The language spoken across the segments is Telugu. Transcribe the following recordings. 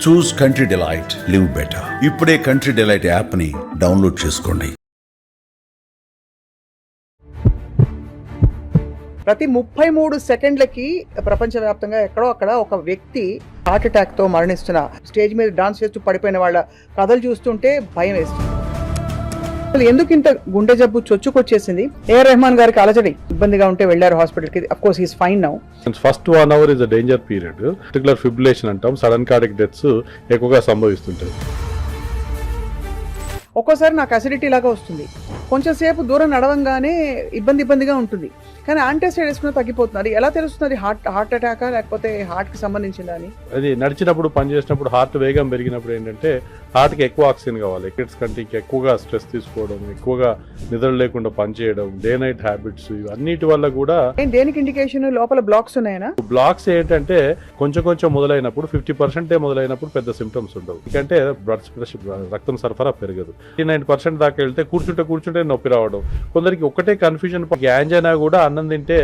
చూస్ కంట్రీ డిలైట్, లివ్ బెటర్. ఇప్పుడే కంట్రీ డిలైట్ యాప్ ని డౌన్లోడ్ చేసుకోండి. ప్రతి 33 సెకండ్లకి ప్రపంచవ్యాప్తంగా ఎక్కడో అక్కడ ఒక వ్యక్తి హార్ట్ అటాక్ తో మరణిస్తున్న, స్టేజ్ మీద డాన్స్ చేస్తూ పడిపోయిన వాళ్ళ కథలు చూస్తుంటే భయం వేస్తుంది. అసలు ఎందుకు ఇంత గుండె జబ్బు చొచ్చుకొచ్చేసింది? ఏఆర్ రెహమాన్ గారికి అలజడి, ఇబ్బందిగా ఉంటే వెళ్లారు హాస్పిటల్కి. Of course he's fine now. First 1 hour is a danger period. Particular fibrillation అంటాం, సడన్ కార్డియక్ డెత్స్ ఎక్కువగా సంభవిస్తుంటాయి. ఒక్కోసారి నాకు అసిడిటీ లాగా వస్తుంది, కొంచెం సేపు దూరం నడవంగానే ఇబ్బందిగా ఉంటుంది, కానీ యాంటాసిడ్ వేసుకుని తగ్గిపోతున్నారు. ఎలా తెలుస్తుంది హార్ట్ అటాకా లేకపోతే హార్ట్కి సంబంధించిందా అని? అది నడిచినప్పుడు, పని చేసినప్పుడు హార్ట్ వేగం పెరిగినప్పుడు ఏంటంటే హార్ట్కి ఎక్కువ ఆక్సిజన్ కావాలి. కిడ్స్ కంటే ఎక్కువగా స్ట్రెస్ తీసుకోవడం, ఎక్కువగా నిద్ర లేకుండా పనిచేయడం, డే నైట్ హ్యాబిట్స్, ఇవన్నిటి వల్ల కూడా. దేనికి ఇండికేషన్? లోపల బ్లాక్స్ ఉన్నాయనా? బ్లాక్స్ ఏంటంటే కొంచెం మొదలైనప్పుడు 50% మొదలైనప్పుడు పెద్ద సిమ్టమ్స్ ఉండవు. ఎందుకంటే బ్లడ్ ప్రెషర్, రక్తం సరఫరా పెరగదు. 89% దాకా వెళ్తే కూర్చుంటే నొప్పి రావడం. కొందరికి ఒకటే కన్ఫ్యూజన్, యాంజైనా కూడా అన్నం తింటే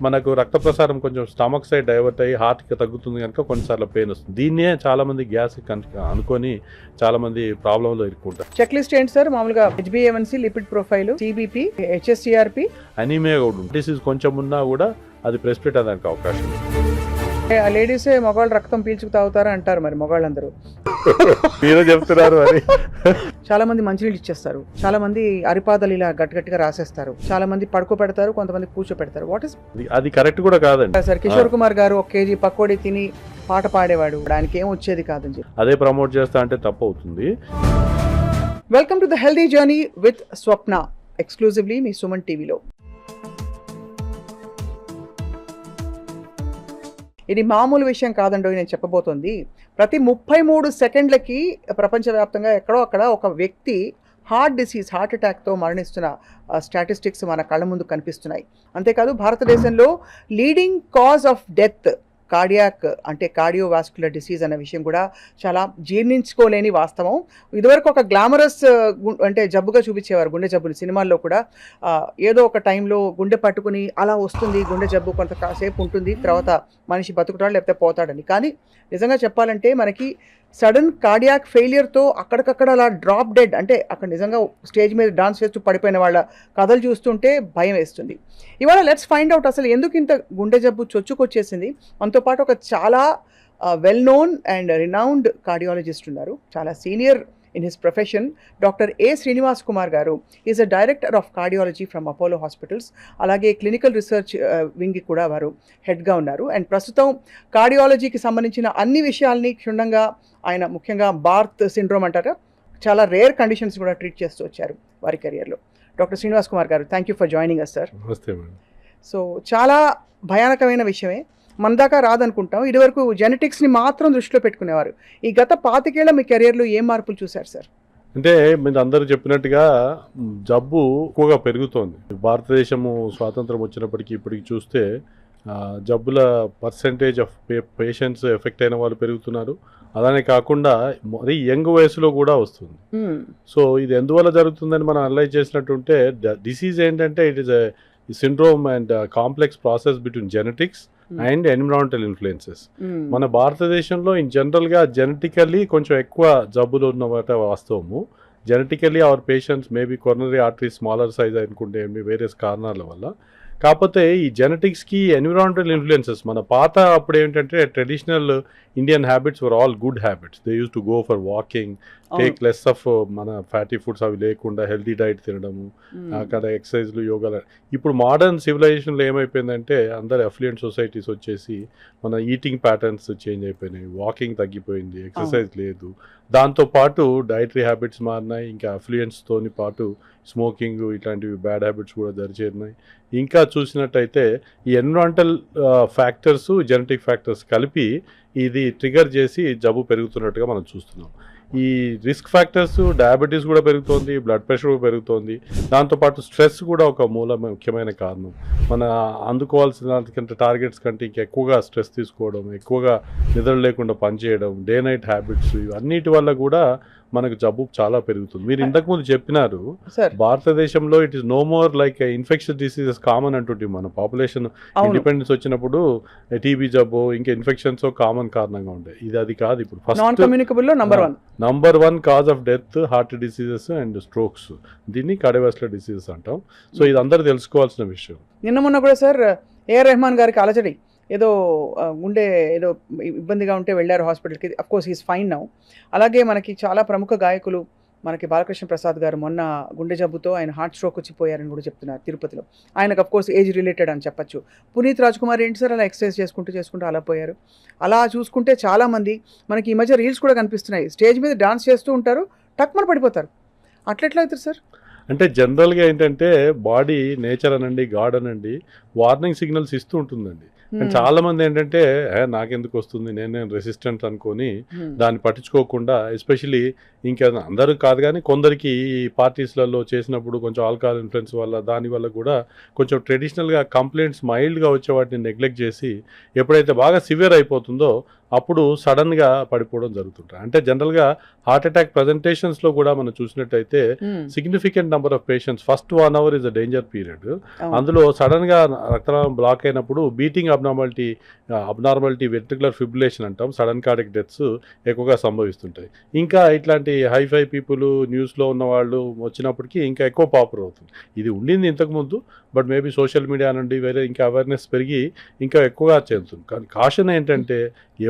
మనకు రక్త ప్రసారం కొంచెం స్టమక్ సైడ్ డైవర్ట్ అయ్యి హార్ట్కి తగ్గుతుంది కనుక కొన్నిసార్లు పెయిన్ వస్తుంది. దీన్నే చాలా మంది గ్యాస్ అనుకొని చాలా మంది ప్రాబ్లంలో ఇరుక్కుంటారు. చెక్ లిస్ట్ ఏంటి సార్? మామూలుగా HbA1c, lipid profile, CBP, HSCRP, anaemia కూడా ఉంటుంది. డిసీజ్ కొంచెం ఉన్నా కూడా అది ప్రెసిపిటేట్ అవ్వడానికి అవకాశం ఉంది. లేడీసే మగవాళ్ళు రక్తం పీల్చుకు తాగుతారా అంటారు, మరి మగవాళ్ళందరూ మీరే చెప్తున్నారు. మరి చాలా మంది మంచినీళ్ళు ఇచ్చేస్తారు, చాలా మంది అరిపాదలు ఇలా గట్టిగా రాసేస్తారు, చాలా మంది పడుకోబెడతారు, కొంతమంది కూర్చోపెడతారు. వాట్ ఇస్ అది కరెక్ట్ కూడా కాదండి సార్? కిషోర్ కుమార్ గారు 1 kg పకోడీ తిని పాట పాడేవాడు, దానికి ఏం వచ్చేది కాదని చెప్పి అదే ప్రమోట్ చేస్తా అంటే తప్పు అవుతుంది. Welcome to the healthy journey with Swapna, exclusively మీ సుమన్ టీవీలో. ఇది మామూలు విషయం కాదండో నేను చెప్పబోతోంది. ప్రతి 33 సెకండ్లకి ప్రపంచవ్యాప్తంగా ఎక్కడో అక్కడ ఒక వ్యక్తి హార్ట్ అటాక్తో మరణిస్తున్న స్టాటిస్టిక్స్ మన కళ్ళ ముందు కనిపిస్తున్నాయి. అంతేకాదు భారతదేశంలో leading cause of death cardiac, అంటే కార్డియోవాస్కులర్ డిసీజ్ అనే విషయం కూడా చాలా జీర్ణించుకోలేని వాస్తవం. ఇదివరకు ఒక గ్లామరస్ అంటే జబ్బుగా చూపించేవారు గుండె జబ్బుని సినిమాల్లో కూడా. ఏదో ఒక టైంలో గుండె పట్టుకుని అలా వస్తుంది గుండె జబ్బు, కొంత కాసేపు ఉంటుంది, తర్వాత మనిషి బతుకుతాడు లేకపోతే పోతాడని. కానీ నిజంగా చెప్పాలంటే మనకి సడన్ కార్డియాక్ ఫెయిలియర్తో అక్కడికక్కడ అలా డ్రాప్ డెడ్, అంటే అక్కడ నిజంగా స్టేజ్ మీద డాన్స్ చేస్తూ పడిపోయిన వాళ్ళ కథలు చూస్తుంటే భయం వేస్తుంది. ఇవాళ లెట్స్ ఫైండ్ అవుట్ అసలు ఎందుకు ఇంత గుండె జబ్బు చొచ్చుకొచ్చేసింది. మనతో పాటు ఒక చాలా well known and renowned cardiologist ఉన్నారు, చాలా senior in his profession. Doctor A Srinivas Kumar garu is a director of cardiology from Apollo hospitals, అలాగే క్లినికల్ రీసెర్చ్ వింగ్కి కూడా వారు హెడ్గా ఉన్నారు. అండ్ ప్రస్తుతం కార్డియాలజీకి సంబంధించిన అన్ని విషయాల్ని క్షుణ్ణంగా ఆయన, ముఖ్యంగా బార్త్ సిండ్రోమ్ అంటారా, చాలా రేర్ కండిషన్స్ కూడా ట్రీట్ చేస్తూ వచ్చారు వారి కెరియర్లో. డాక్టర్ శ్రీనివాస్ కుమార్ గారు, thank you for joining us sir. నమస్తే మేడం. సో చాలా భయానకమైన విషయమే, మన దాకా రాదనుకుంటాం. ఇదివరకు జెనెటిక్స్ని మాత్రం దృష్టిలో పెట్టుకునేవారు. ఈ గత 25 ఏళ్ల మీ కెరియర్లో ఏం మార్పులు చూశారు సార్? అంటే మీరు అందరూ చెప్పినట్టుగా జబ్బు ఎక్కువగా పెరుగుతోంది. భారతదేశము స్వాతంత్రం వచ్చినప్పటికీ ఇప్పటికి చూస్తే జబ్బుల పర్సెంటేజ్ ఆఫ్ పేషెంట్స్ ఎఫెక్ట్ అయిన వాళ్ళు పెరుగుతున్నారు. అలానే కాకుండా మరీ యంగ్ వయసులో కూడా వస్తుంది. సో ఇది ఎందువల్ల జరుగుతుందని మనం అనలైజ్ చేసినట్టుంటే, డిసీజ్ ఏంటంటే it is a syndrome and complex process between genetics and environmental influences. మన భారతదేశంలో ఇన్ జనరల్గా జెనెటికల్లీ కొంచెం ఎక్కువ జబ్బులు ఉన్నమాట వాస్తవము. Genetically our patients maybe coronary artery smaller size అనుకుంటే వేరియస్ కారణాల వల్ల. కాకపోతే ఈ జెనెటిక్స్కి ఎన్విరాన్మెంటల్ ఇన్ఫ్లుయెన్సెస్, మన పాత అప్పుడు ఏంటంటే traditional Indian habits were all good habits. They use to go for walking, take less of మన ఫ్యాటీ ఫుడ్స్ అవి లేకుండా హెల్తీ డైట్ తినడము, అక్కడ ఎక్సర్సైజ్లు, యోగాలు. ఇప్పుడు మోడర్న్ సివిలైజేషన్లో ఏమైపోయిందంటే అందరు అఫ్లుయెంట్ సొసైటీస్ వచ్చేసి మన ఈటింగ్ ప్యాటర్న్స్ చేంజ్ అయిపోయినాయి, వాకింగ్ తగ్గిపోయింది, ఎక్సర్సైజ్ లేదు. దాంతోపాటు డైటరీ హ్యాబిట్స్ మారినాయి, ఇంకా అఫ్లుయెంట్స్తోని పాటు స్మోకింగ్ ఇట్లాంటివి బ్యాడ్ హ్యాబిట్స్ కూడా దరిచేరినాయి. ఇంకా చూసినట్టయితే ఈ ఎన్విరాన్మెంటల్ ఫ్యాక్టర్స్, జెనెటిక్ ఫ్యాక్టర్స్ కలిపి ఇది ట్రిగర్ చేసి జబ్బు పెరుగుతున్నట్టుగా మనం చూస్తున్నాం. ఈ రిస్క్ ఫ్యాక్టర్స్, డయాబెటీస్ కూడా పెరుగుతోంది, బ్లడ్ ప్రెషర్ కూడా పెరుగుతోంది. దాంతోపాటు స్ట్రెస్ కూడా ఒక ముఖ్యమైన కారణం. మన అందుకోవాల్సిన టార్గెట్స్ కంటే ఎక్కువగా స్ట్రెస్ తీసుకోవడం, ఎక్కువగా నిద్ర లేకుండా పనిచేయడం, డే నైట్ హ్యాబిట్స్, ఇవన్నిటి వల్ల కూడా మనకు జబ్బు చాలా పెరుగుతుంది. మీరు ఇంతకుముందు చెప్పినారు సార్ భారతదేశంలో it is no more like infectious diseases common అంటుంటే మన పాపులేషన్ అవును ఇండిపెండెన్స్ వచ్చినప్పుడు టీబీ జబ్బు ఇంకా ఇన్ఫెక్షన్స్ కామన్ కారణంగా ఉండే. అది కాదు ఇప్పుడు నాన్ ఫస్ట్ కమ్యూనికబుల్ లో number 1 cause of death heart diseases and strokes. దీన్ని కార్డియోవాస్కులర్ డిసీజెస్ అంటాం. సో ఇది అందరూ తెలుసుకోవాల్సిన విషయం. నిన్న మొన్న కూడా సార్ ఏఆర్ రెహమాన్ గారికి అలజడి ఏదో గుండె ఏదో ఇబ్బందిగా ఉంటే వెళ్ళారు హాస్పిటల్కి. Of course is fine now. అలాగే మనకి చాలా ప్రముఖ గాయకులు మనకి బాలకృష్ణ ప్రసాద్ గారు మొన్న గుండె జబ్బుతో ఆయన హార్ట్ స్ట్రోక్ వచ్చి పోయారని కూడా చెప్తున్నారు తిరుపతిలో. ఆయనకు అఫ్కోర్స్ ఏజ్ రిలేటెడ్ అని చెప్పచ్చు. పునీత్ రాజ్ కుమార్ ఏంటి సార్ అలా ఎక్సర్సైజ్ చేసుకుంటూ అలా పోయారు. అలా చూసుకుంటే చాలామంది మనకి ఈ మధ్య రీల్స్ కూడా కనిపిస్తున్నాయి, స్టేజ్ మీద డాన్స్ చేస్తూ ఉంటారు, టక్మన పడిపోతారు. అట్లెట్లా అవుతారు సార్? అంటే జనరల్గా ఏంటంటే బాడీ నేచర్ అనండి గాడ్ అనండి వార్నింగ్ సిగ్నల్స్ ఇస్తూ ఉంటుందండి. కానీ చాలా మంది ఏంటంటే నాకెందుకు వస్తుంది నేను రెసిస్టెంట్ అనుకొని దాన్ని పట్టించుకోకుండా, ఎస్పెషలీ ఇంకా అందరూ కాదు కానీ కొందరికి ఈ పార్టీస్లలో చేసినప్పుడు కొంచెం ఆల్కహాల్ ఇన్ఫ్లుయెన్స్ వల్ల దానివల్ల కూడా కొంచెం ట్రెడిషనల్గా కంప్లైంట్స్ మైల్డ్గా వచ్చే వాటిని నెగ్లెక్ట్ చేసి ఎప్పుడైతే బాగా సివియర్ అయిపోతుందో అప్పుడు సడన్గా పడిపోవడం జరుగుతుంటాయి. అంటే జనరల్గా హార్ట్ అటాక్ ప్రజెంటేషన్స్లో కూడా మనం చూసినట్టయితే significant number of patients first 1 hour is a danger period. అందులో సడన్గా రక్తనాళం బ్లాక్ అయినప్పుడు బీటింగ్ అబ్నార్మాలిటీ వెంట్రికులర్ ఫిబ్రిలేషన్ అంటాం, సడన్ కార్డియక్ డెత్స్ ఎక్కువగా సంభవిస్తుంటాయి. ఇంకా ఇట్లాంటి హైఫై పీపుల్ న్యూస్లో ఉన్న వాళ్ళు వచ్చినప్పటికీ ఇంకా ఎక్కువ పాపులర్ అవుతుంది. ఇది ఉండింది ఇంతకుముందు, బట్ మేబీ సోషల్ మీడియా నుండి వేరే ఇంకా అవేర్నెస్ పెరిగి ఇంకా ఎక్కువగా చేస్తుంది. కానీ కాషన్ ఏంటంటే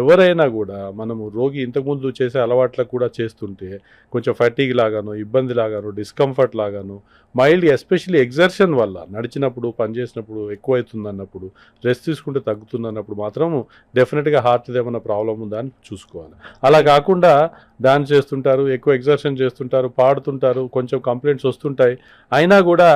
ఎవరైనా కూడా మనము రోగి ఇంతకుముందు చేసే అలవాట్లకు కూడా చేస్తుంటే కొంచెం ఫటీగ్ లాగాను, ఇబ్బంది లాగాను, డిస్కంఫర్ట్ లాగాను, మైల్డ్ ఎస్పెషల్లీ ఎగ్జర్షన్ వల్ల నడిచినప్పుడు పనిచేసినప్పుడు ఎక్కువ అవుతుంది అన్నప్పుడు, రెస్ట్ తీసుకుంటే తగ్గుతుంది అన్నప్పుడు మాత్రం డెఫినెట్గా హార్ట్ ఏమైనా ప్రాబ్లం ఉందా అని చూసుకోవాలి. అలా కాకుండా డాన్స్ చేస్తుంటారు, ఎక్కువ ఎగ్జర్షన్ చేస్తుంటారు, పాడుతుంటారు, కొంచెం కంప్లైంట్స్ వస్తుంటాయి, అయినా కూడా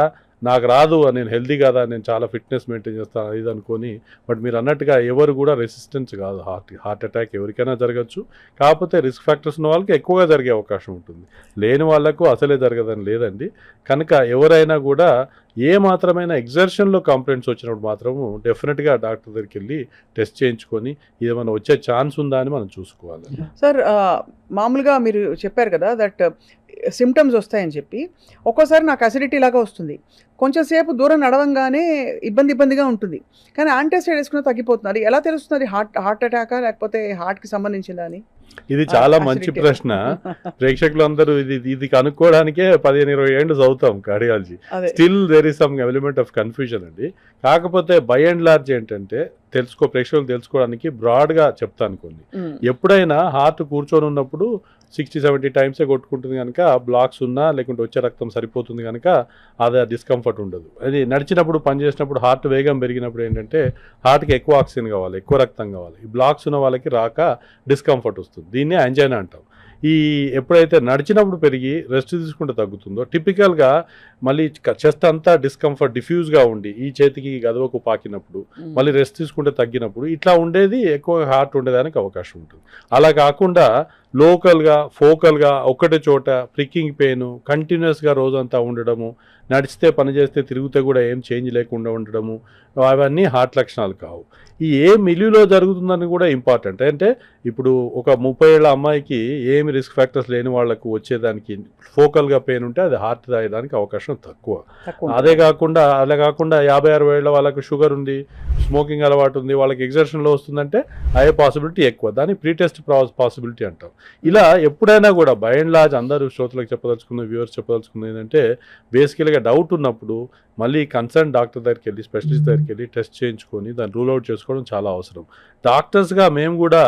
నాకు రాదు, నేను హెల్తీ కాదా, నేను చాలా ఫిట్నెస్ మెయింటైన్ చేస్తాను ఇది అనుకొని. బట్ మీరు అన్నట్టుగా ఎవరు కూడా రెసిస్టెన్స్ కాదు. హార్ట్ అటాక్ ఎవరికైనా జరగచ్చు. కాకపోతే రిస్క్ ఫ్యాక్టర్స్ ఉన్న వాళ్ళకి ఎక్కువగా జరిగే అవకాశం ఉంటుంది, లేని వాళ్ళకు అసలే జరగదని లేదండి. కనుక ఎవరైనా కూడా ఏ మాత్రమైనా ఎగ్జర్షన్లో కంప్లైంట్స్ వచ్చినప్పుడు మాత్రము డెఫినెట్గా డాక్టర్ దగ్గరికి వెళ్ళి టెస్ట్ చేయించుకొని ఏమైనా వచ్చే ఛాన్స్ ఉందా అని మనం చూసుకోవాలి. సార్ మామూలుగా మీరు చెప్పారు కదా దట్ సిమ్టమ్స్ వస్తాయని చెప్పి, ఒక్కోసారి నాకు అసిడిటీ లాగా వస్తుంది, కొంచెం సేపు దూరం నడవంగానే ఇబ్బందిగా ఉంటుంది, కానీ యాంటాసిడ్ వేసుకుని తగ్గిపోతున్నారు. ఎలా తెలుస్తుంది హార్ట్ అటాకా లేకపోతే హార్ట్కి సంబంధించిందా అని? ఇది చాలా మంచి ప్రశ్న. ప్రేక్షకులందరూ ఇది కనుక్కోవడానికే 15-20 ఏళ్ళు చదువుతాం cardiology. Still there is some element of confusion అండి. కాకపోతే బై అండ్ లార్జ్ ఏంటంటే ప్రేక్షకులు తెలుసుకోవడానికి బ్రాడ్గా చెప్తాను కొన్ని. ఎప్పుడైనా హార్ట్ కూర్చొని ఉన్నప్పుడు 60-70 టైమ్సే కొట్టుకుంటుంది కనుక బ్లాక్స్ ఉన్నా లేకుంటే వచ్చే రక్తం సరిపోతుంది కనుక అది డిస్కంఫర్ట్ ఉండదు. అది నడిచినప్పుడు పనిచేసినప్పుడు హార్ట్ వేగం పెరిగినప్పుడు ఏంటంటే హార్ట్కి ఎక్కువ ఆక్సిజన్ కావాలి, ఎక్కువ రక్తం కావాలి. ఈ బ్లాక్స్ ఉన్న వాళ్ళకి రాక డిస్కంఫర్ట్ వస్తుంది. దీన్నే యాంజైనా అంటాం. ఈ ఎప్పుడైతే నడిచినప్పుడు పెరిగి రెస్ట్ తీసుకుంటే తగ్గుతుందో టిపికల్గా మళ్ళీ చెస్ట్ అంతా డిస్కంఫర్ట్ డిఫ్యూజ్గా ఉండి ఈ చేతికి గదవకు పాకినప్పుడు మళ్ళీ రెస్ట్ తీసుకుంటే తగ్గినప్పుడు ఇట్లా ఉండేది ఎక్కువ హార్ట్ ఉండేదానికి అవకాశం ఉంటుంది. అలా కాకుండా లోకల్గా ఫోకల్గా ఒక్కటే చోట ప్రిక్కింగ్ పెయిన్ కంటిన్యూస్గా రోజంతా ఉండడము, నడిచితే పని చేస్తే తిరిగితే కూడా ఏం చేంజ్ లేకుండా ఉండడము, అవన్నీ హార్ట్ లక్షణాలు కావు. ఈ ఏ మిల్యూలో జరుగుతుందని కూడా ఇంపార్టెంట్. అంటే ఇప్పుడు ఒక 30 ఏళ్ల అమ్మాయికి ఏమి రిస్క్ ఫ్యాక్టర్స్ లేని వాళ్ళకు వచ్చేదానికి ఫోకల్గా పెయిన్ ఉంటే అది హార్ట్ రాయడానికి అవకాశం తక్కువ. అలా కాకుండా 50-60 ఏళ్ల వాళ్ళకు షుగర్ ఉంది, స్మోకింగ్ అలవాటు ఉంది, వాళ్ళకి ఎగ్జర్షన్లో వస్తుందంటే అయ్యే పాసిబిలిటీ ఎక్కువ. దాన్ని ప్రీటెస్ట్ పాసిబిలిటీ అంటాం. ఇలా ఎప్పుడైనా కూడా బై అండ్ లార్జ్ అందరూ శ్రోతలకు చెప్పదలుచుకున్న వ్యూవర్స్ చెప్పదలుచుకున్నది ఏంటంటే బేసికల్గా డౌట్ ఉన్నప్పుడు మళ్ళీ కన్సర్న్ డాక్టర్ దగ్గరికి వెళ్ళి స్పెషలిస్ట్ దగ్గరికి వెళ్ళి టెస్ట్ చేయించుకొని దాన్ని రూల్ అవుట్ చేసుకోవడం చాలా అవసరం. డాక్టర్స్గా మేము కూడా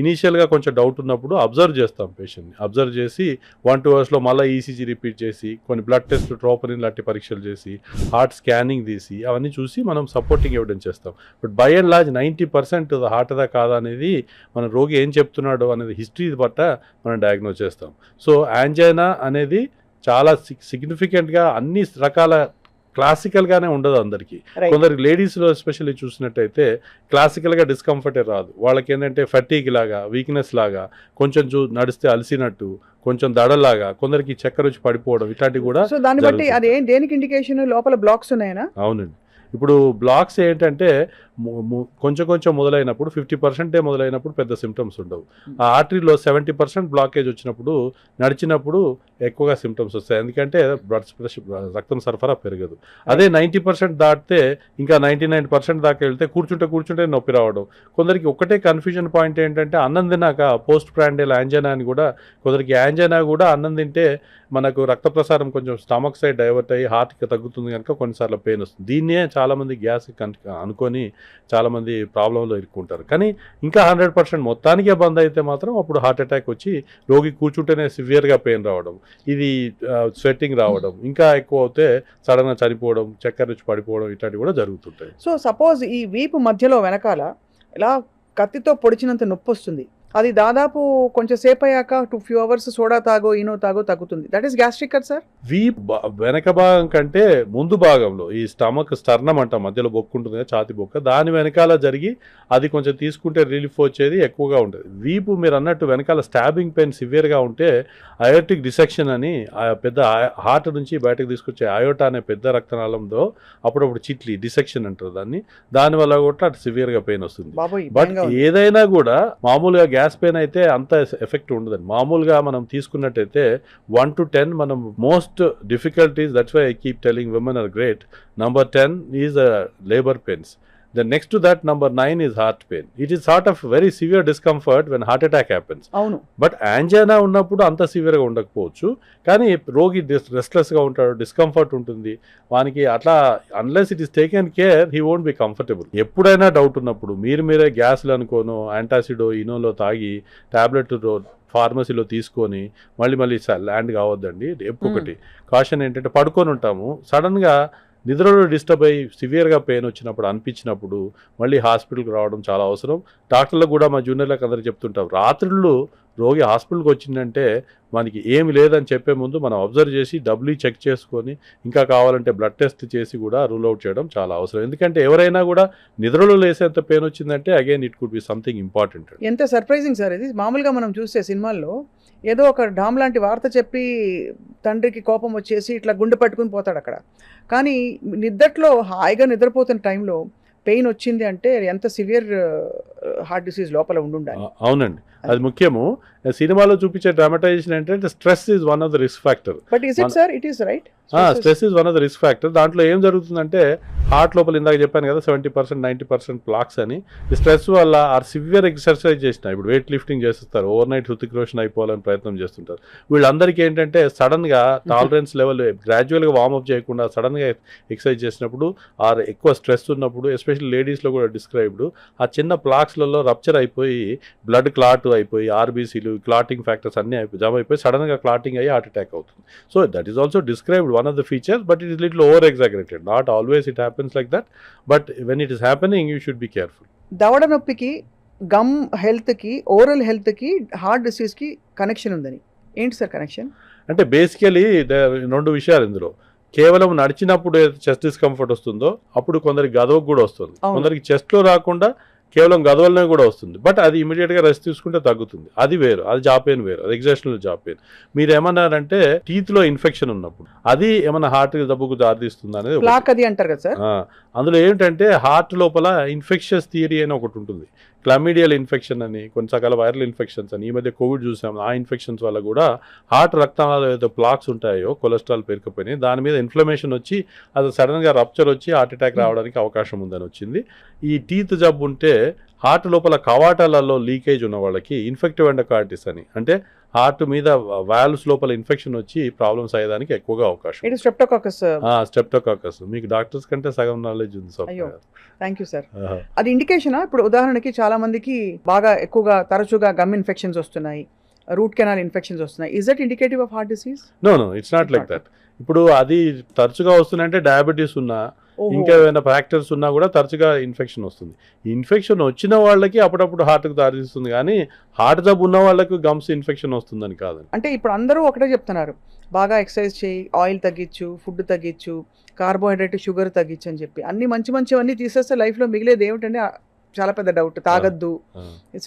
ఇనీషియల్గా కొంచెం డౌట్ ఉన్నప్పుడు అబ్జర్వ్ చేస్తాం పేషెంట్ని. అబ్జర్వ్ చేసి 1-2 అవర్స్లో మళ్ళీ ఈసీజీ రిపీట్ చేసి కొన్ని బ్లడ్ టెస్ట్ ట్రోపనిన్ లాంటి పరీక్షలు చేసి హార్ట్ స్కానింగ్ తీసి అవన్నీ చూసి మనం సపోర్టింగ్ ఎవిడెన్స్ చేస్తాం. But by and large 90% heart అదా కాదా అనేది మన రోగి ఏం చెప్తున్నాడు అనేది హిస్టరీ బట్ట మనం డయాగ్నోస్ చేస్తాం. సో యాంజైనా అనేది చాలా సిగ్నిఫికెంట్గా అన్ని రకాల క్లాసికల్గానే ఉండదు అందరికీ. కొందరికి లేడీస్లో ఎస్పెషల్లీ చూసినట్టయితే క్లాసికల్గా డిస్కంఫర్టే రాదు. వాళ్ళకి ఏంటంటే ఫటీగ్ లాగా, వీక్నెస్ లాగా, కొంచెం నడిస్తే అలసినట్టు, కొంచెం దడలాగా, కొందరికి చక్కెర వచ్చి పడిపోవడం ఇట్లాంటివి కూడా. సో దాన్ని బట్టి అది దేనికి ఇండికేషన్? లోపల బ్లాక్స్ ఉన్నాయనా? అవునండి. ఇప్పుడు బ్లాక్స్ ఏంటంటే కొంచెం కొంచెం మొదలైనప్పుడు 50% మొదలైనప్పుడు పెద్ద సిమ్టమ్స్ ఉండవు. ఆ ఆర్టరీలో 70% బ్లాకేజ్ వచ్చినప్పుడు నడిచినప్పుడు ఎక్కువగా సిమ్టమ్స్ వస్తాయి. ఎందుకంటే బ్లడ్ ప్రెషర్, రక్తం సరఫరా పెరగదు. అదే 90% దాటితే ఇంకా 99% దాకా వెళ్తే కూర్చుంటే నొప్పి రావడం. కొందరికి ఒకటే కన్ఫ్యూజన్ పాయింట్ ఏంటంటే అన్నం తిన్నాక పోస్ట్ ప్రాండియల్ యాంజైనా అని కూడా, కొందరికి యాంజైనా కూడా అన్నం తింటే మనకు రక్త ప్రసారం కొంచెం స్టమక్ సైడ్ డైవర్ట్ అయ్యి హార్ట్కి తగ్గుతుంది కనుక కొన్నిసార్లు పెయిన్ వస్తుంది. దీన్నే చాలామంది గ్యాస్ అనుకొని చాలామంది ప్రాబ్లంలో ఇరుక్కుంటారు. కానీ ఇంకా 100% మొత్తానికే బంద్ అయితే మాత్రం అప్పుడు హార్ట్ అటాక్ వచ్చి రోగి కూర్చుంటేనే సివియర్గా పెయిన్ రావడం, ఇది స్వెట్టింగ్ రావడం, ఇంకా ఎక్కువ అవుతే సడన్గా చనిపోవడం, చక్కెర రుచి పడిపోవడం ఇట్లాంటివి కూడా జరుగుతుంటాయి. సో సపోజ్ ఈ వీపు మధ్యలో వెనకాల ఇలా కత్తితో పొడిచినంత నొప్పి వస్తుంది, అది దాదాపు కొంచెం సేపు అయ్యాక 2 few hours సోడా తాగో ఈనో తాగో తగ్గుతుంది. దట్ ఈస్ గ్యాస్ట్రిక్ కదా సార్? వెనక భాగం కంటే ముందు భాగంలో ఈ స్టమక్ స్టర్నం అంట, మధ్యలో బొక్కు ఉంటుంది కదా, ఛాతి బొక్క, దాని వెనకాల జరిగి అది కొంచెం తీసుకుంటే రిలీఫ్ వచ్చేది ఎక్కువగా ఉంటుంది. వీపు మీరు అన్నట్టు వెనకాల స్టాబింగ్ పెయిన్ సివియర్గా ఉంటే అయోటిక్ డిసెక్షన్ అని పెద్ద హార్ట్ నుంచి బయటకు తీసుకొచ్చే అయోటా అనే పెద్ద రక్తనాళంలో అప్పుడప్పుడు చిట్లి డిసెక్షన్ అంటారు దాన్ని, దానివల్ల కూడా అటు సివియర్గా పెయిన్ వస్తుంది. బట్ ఏదైనా కూడా మామూలుగా గ్యాస్ పెయిన్ అయితే అంత ఎఫెక్ట్ ఉండదండి. మామూలుగా మనం తీసుకున్నట్టయితే 1 to 10 మనం most difficulties, that's why I keep telling women are great. Number 10 is labor pains. Then next to that, number 9 is heart pain. It is sort of very severe discomfort when heart attack happens. అవును. బట్ యాంజైనా ఉన్నప్పుడు అంత సివియర్గా ఉండకపోవచ్చు, కానీ రోగి రెస్ట్లెస్గా ఉంటాడు, డిస్కంఫర్ట్ ఉంటుంది వానికి. అట్లా unless it is taken care he won't be comfortable. ఎప్పుడైనా డౌట్ ఉన్నప్పుడు మీరే గ్యాస్లు అనుకోను యాంటాసిడో ఇనోలో తాగి టాబ్లెట్ ఫార్మసీలో తీసుకొని మళ్ళీ ల్యాండ్ కావద్దండి. ఎప్పుడొకటి కాషన్ ఏంటంటే పడుకొని ఉంటాము, సడన్గా నిద్రలో డిస్టర్బ్ అయ్యి సివియర్గా పెయిన్ వచ్చినప్పుడు అనిపించినప్పుడు మళ్ళీ హాస్పిటల్కి రావడం చాలా అవసరం. డాక్టర్లకు కూడా మా జూనియర్లకు అందరూ చెప్తుంటాం, రాత్రుళ్ళు రోగి హాస్పిటల్కి వచ్చిందంటే మనకి ఏమి లేదని చెప్పే ముందు మనం అబ్జర్వ్ చేసి డబ్లీ చెక్ చేసుకొని ఇంకా కావాలంటే బ్లడ్ టెస్ట్ చేసి కూడా రూల్ అవుట్ చేయడం చాలా అవసరం. ఎందుకంటే ఎవరైనా కూడా నిద్రలో లేసేంత పెయిన్ వచ్చిందంటే again it could be something important. ఎంత సర్ప్రైజింగ్ సార్ ఇది. మామూలుగా మనం చూసే సినిమాల్లో ఏదో ఒక డామ్ లాంటి వార్త చెప్పి తండ్రికి కోపం వచ్చేసి ఇట్లా గుండె పట్టుకుని పోతాడు అక్కడ. కానీ నిద్దట్లో హాయిగా నిద్రపోతున్న టైంలో పెయిన్ వచ్చింది అంటే ఎంత సివియర్ హార్ట్ డిసీజ్ లోపల ఉండాలి. అవునండి, అది ముఖ్యము. సినిమాలో చూపించే డ్రామటైజేషన్ ఏంటంటే stress is one of the risk factor. But is it sir? It is right. Stress is one of the risk factor. దాంట్లో ఏం జరుగుతుందంటే హార్ట్ లోపల ఇందాక చెప్పాను కదా 70% 90% ప్లాక్స్ అని. ఈ స్ట్రెస్ వల్ల ఆర్ సివియర్ ఎక్సర్సైజ్ చేసిన, ఇప్పుడు వెయిట్ లిఫ్టింగ్ చేస్తారు, ఓవర్ నైట్ హృతిక్ రోషన్ అయిపోవాలని ప్రయత్నం చేస్తుంటారు. వీళ్ళందరికీ ఏంటంటే సడన్గా టాలరెన్స్ లెవెల్ గ్రాడ్యువల్గా వార్మప్ చేయకుండా సడన్గా ఎక్సర్సైజ్ చేసినప్పుడు ఆర్ ఎక్కువ స్ట్రెస్ ఉన్నప్పుడు, ఎస్పెషల్లీ లేడీస్లో కూడా డిస్క్రైబ్డ్, ఆ చిన్న ప్లాక్స్లలో రప్చర్ అయిపోయి బ్లడ్ క్లాట్ అయిపోయి ఆర్బీసీలు క్లాటింగ్ ఫ్యాక్టర్స్ అన్నీ జమ అయిపోయి సడన్గా క్లాటింగ్ అయ్యి హార్ట్ అటాక్ అవుతుంది. So that is also described one of the features, but it is little over exaggerated. Not always it happens like that, but when it is happening you should be careful. దవడ నొప్పికి, గమ్ హెల్త్కి, ఓరల్ హెల్త్కి, హార్ట్ డిసీజ్కి కనెక్షన్ ఉందని ఏంటి సార్ కనెక్షన్? అంటే బేసికలీ 2 విషయాలు ఇందులో. కేవలం నడిచినప్పుడు చెస్ట్ డిస్కంఫర్ట్ వస్తుందో అప్పుడు కొందరికి గదవకు కూడా వస్తుంది, కొందరికి చెస్ట్లో రాకుండా కేవలం గదవలనే కూడా వస్తుంది. బట్ అది ఇమీడియట్గా రెస్ట్ తీసుకుంటే తగ్గుతుంది. అది వేరు, అది జా పెయిన్ వేరు, అది ఎగ్జాషనల్ జా పెయిన్. మీరు ఏమన్నారంటే టీత్లో ఇన్ఫెక్షన్ ఉన్నప్పుడు అది ఏమన్నా హార్ట్ జబ్బుకు దారితీస్తుంది అనేది అది అంటారు కదా సార్. అందులో ఏంటంటే హార్ట్ లోపల ఇన్ఫెక్షస్ థియరీ అని ఒకటి ఉంటుంది. క్లమిడియల్ ఇన్ఫెక్షన్ అని, కొన్నిసార్లు వైరల్ ఇన్ఫెక్షన్స్ అని, ఈ మధ్య కోవిడ్ చూసాము, ఆ ఇన్ఫెక్షన్స్ వల్ల కూడా హార్ట్ రక్తనాళాలు ఏదైతే ప్లాక్స్ ఉంటాయో కొలెస్ట్రాల్ పేరుకుపోయినాయి, దాని మీద ఇన్ఫ్లమేషన్ వచ్చి అది సడన్గా రప్చర్ వచ్చి హార్ట్ అటాక్ రావడానికి అవకాశం ఉందని వచ్చింది. ఈ టీత్ జబ్బు ఉంటే హార్ట్ లోపల కవాటాలలో లీకేజ్ ఉన్న వాళ్ళకి ఇన్ఫెక్టివ్ ఎండోకార్డిటిస్ అని, అంటే హార్ట్ మీద వాల్వ్స్ లోపల ఇన్ఫెక్షన్ వచ్చి ప్రాబ్లమ్స్ అయ్యేదానికి ఎక్కువగా అవకాశం. స్ట్రెప్టోకాకస్. మీకు డాక్టర్స్ కంటే సగం నాలెడ్జ్ ఉంది సార్. Thank you sir. అది ఇండికేషనా? ఇప్పుడు ఉదాహరణకి చాలా మందికి బాగా ఎక్కువగా తరచుగా గమ్ ఇన్ఫెక్షన్స్ వస్తున్నాయి, రూట్ కెనాల్ ఇన్ఫెక్షన్స్ వస్తున్నాయి. Is that indicative of heart disease? No, it's not like that. ఇప్పుడు అది తరచుగా వస్తున్నాయంటే డయాబెటీస్ ఉన్నా, ఇంకా ఏమైనా ఫ్యాక్టర్స్ ఉన్నా కూడా తరచుగా ఇన్ఫెక్షన్ వస్తుంది. ఇన్ఫెక్షన్ వచ్చిన వాళ్ళకి అప్పుడప్పుడు హార్ట్కి దారితీస్తుంది, కానీ హార్ట్ జబ్బు ఉన్న వాళ్ళకి గమ్స్ ఇన్ఫెక్షన్ వస్తుందని కాదని. అంటే ఇప్పుడు అందరూ ఒకటే చెప్తున్నారు, బాగా ఎక్సర్సైజ్ చేయి, ఆయిల్ తగ్గించు, ఫుడ్ తగ్గించు, కార్బోహైడ్రేట్, షుగర్ తగ్గించు అని చెప్పి అన్ని మంచివన్నీ తీసేస్తే లైఫ్లో మిగిలేది ఏమిటంటే చాలా పెద్ద డౌట్, తాగద్దు,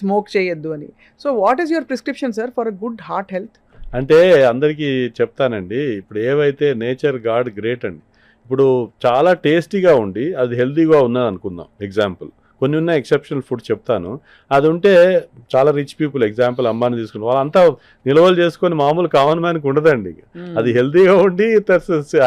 స్మోక్ చేయొద్దు అని. So what is your prescription sir for a good heart health? అంటే అందరికీ చెప్తానండి, ఇప్పుడు ఏవైతే నేచర్ గాడ్ గ్రేట్ అండి. ఇప్పుడు చాలా టేస్టీగా ఉండి అది హెల్తీగా ఉన్నది అనుకుందాం ఎగ్జాంపుల్. కొన్ని ఉన్న ఎక్సెప్షనల్ ఫుడ్ చెప్తాను. అది ఉంటే చాలా రిచ్ పీపుల్ ఎగ్జాంపుల్ అంబానీ తీసుకుని వాళ్ళంతా నిల్వలు చేసుకొని మామూలు కామన్ మ్యాన్కి ఉండదండి. అది హెల్తీగా ఉండి